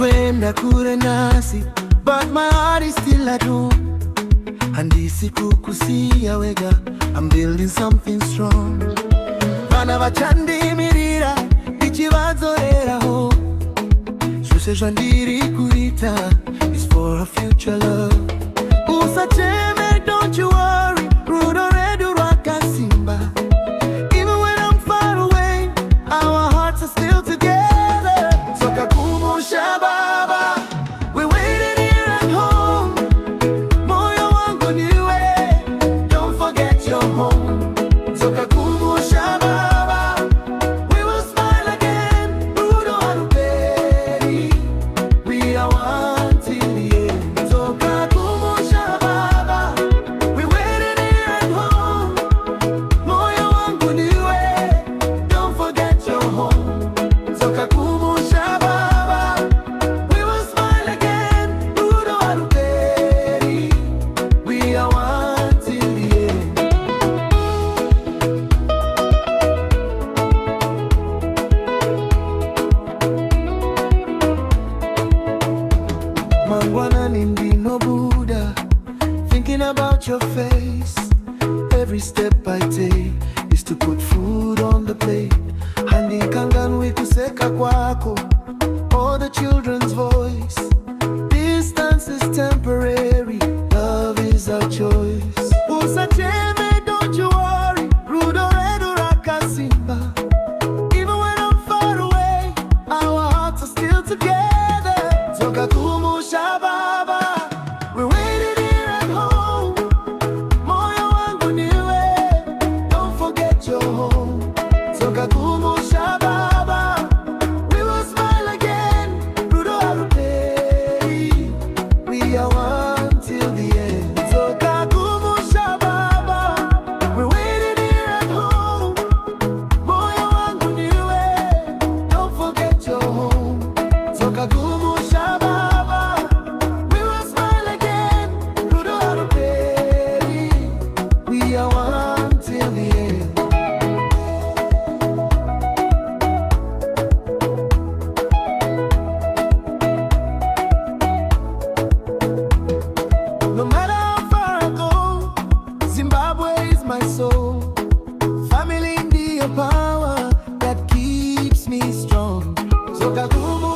Umekwenda kule nasi, but my heart is still at home. Handisi kukusia wega, I'm building something strong. Bana bachandimirira, ichibazoreraho. Shuse jwandiri kurita, it's for a future love. Usacheme, don't you worry, rudo redu rwakasimba. Even when I'm far away, our hearts are still together. Dzoka Kumusha baba, we're waiting here at home. Moyo wangu niwe, don't forget your home. Dzoka Kumusha baba, we will smile again. Rudo aruperi, we are one till the end. Dzoka Kumusha baba, we're waiting here at home. Moyo wangu niwe, don't forget your home. Dzoka Kumusha baba, we will smile again. Rudo aruperi, we are one till the end. Mangwana nindino Buddha, thinking about your face. Every step I take is to put food on the plate. Handi kanganwi kuseka kwako, all the children's voice. Distance is temporary, love is our choice. Usacheme, don't you worry, rudo redu rakasimba. Even when I'm far away, our hearts are still together. Dzoka Kumusha baba, we're waiting here at home. Moyo wangu niwe, don't forget your home. Dzoka Kumusha baba, we will smile again. Rudo aruperi, we are one till the end. Dzoka Kumusha baba, we're waiting here at home. Moyo wangu niwe, don't forget your home. Dzoka Kumusha baba, we will smile again. Rudo aruperi, we are one till the end. No matter how far I go, Zimbabwe is my soul. Family ndiyo power that keeps me strong. Dzoka Kumusha